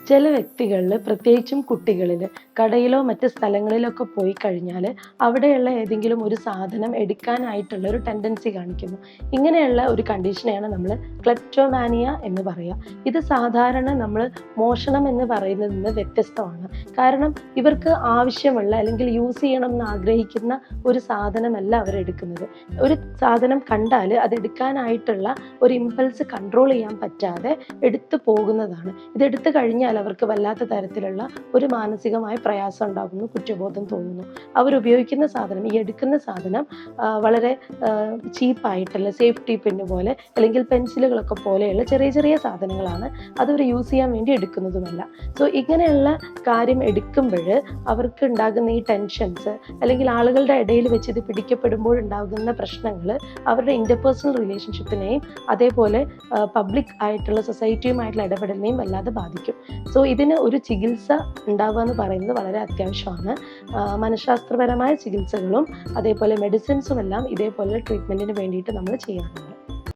ചില വ്യക്തികളിൽ പ്രത്യേകിച്ചും കുട്ടികളിൽ കടയിലോ മറ്റ് സ്ഥലങ്ങളിലൊക്കെ പോയി കഴിഞ്ഞാൽ അവിടെയുള്ള ഏതെങ്കിലും ഒരു സാധനം എടുക്കാനായിട്ടുള്ള ഒരു ടെൻഡൻസി കാണിക്കുന്നു. ഇങ്ങനെയുള്ള ഒരു കണ്ടീഷനെയാണ് നമ്മൾ ക്ലെപ്റ്റോമാനിയ എന്ന് പറയുക. ഇത് സാധാരണ നമ്മൾ മോഷണം എന്ന് പറയുന്നതിൽ നിന്ന് വ്യത്യസ്തമാണ്. കാരണം ഇവർക്ക് ആവശ്യമുള്ള അല്ലെങ്കിൽ യൂസ് ചെയ്യണം എന്ന് ആഗ്രഹിക്കുന്ന ഒരു സാധനമല്ല അവരെടുക്കുന്നത്. ഒരു സാധനം കണ്ടാൽ അത് എടുക്കാനായിട്ടുള്ള ഒരു ഇമ്പൾസ് കൺട്രോൾ ചെയ്യാൻ പറ്റാതെ എടുത്തു പോകുന്നതാണ്. ഇതെടുത്തു കഴിഞ്ഞാൽ അവർക്ക് വല്ലാത്ത തരത്തിലുള്ള ഒരു മാനസികമായ പ്രയാസം ഉണ്ടാകുന്നു, കുറ്റബോധം തോന്നുന്നു. അവരുപയോഗിക്കുന്ന സാധനം, ഈ എടുക്കുന്ന സാധനം വളരെ ചീപ്പായിട്ടുള്ള സേഫ്റ്റി പിന്ന് പോലെ അല്ലെങ്കിൽ പെൻസിലുകളൊക്കെ പോലെയുള്ള ചെറിയ ചെറിയ സാധനങ്ങളാണ്. അതവർ യൂസ് ചെയ്യാൻ വേണ്ടി എടുക്കുന്നതുമല്ല. സോ ഇങ്ങനെയുള്ള കാര്യം എടുക്കുമ്പോൾ അവർക്ക് ഉണ്ടാകുന്ന ഈ ടെൻഷൻസ് അല്ലെങ്കിൽ ആളുകളുടെ ഇടയിൽ വെച്ച് ഇത് പിടിക്കപ്പെടുമ്പോൾ ഉണ്ടാകുന്ന പ്രശ്നങ്ങൾ അവരുടെ ഇന്റർപേഴ്സണൽ റിലേഷൻഷിപ്പിനെയും അതേപോലെ പബ്ലിക് ആയിട്ടുള്ള സൊസൈറ്റിയുമായിട്ടുള്ള ഇടപെടലിനെയും വല്ലാതെ ബാധിക്കും. സോ ഇതിന് ഒരു ചികിത്സ ഉണ്ടാവുക എന്ന് പറയുന്നത് വളരെ അത്യാവശ്യമാണ്. മനഃശാസ്ത്രപരമായ ചികിത്സകളും അതേപോലെ മെഡിസിൻസും എല്ലാം ഇതേപോലെ ട്രീറ്റ്മെൻറ്റിന് വേണ്ടിയിട്ട് നമ്മൾ ചെയ്യാറുണ്ട്.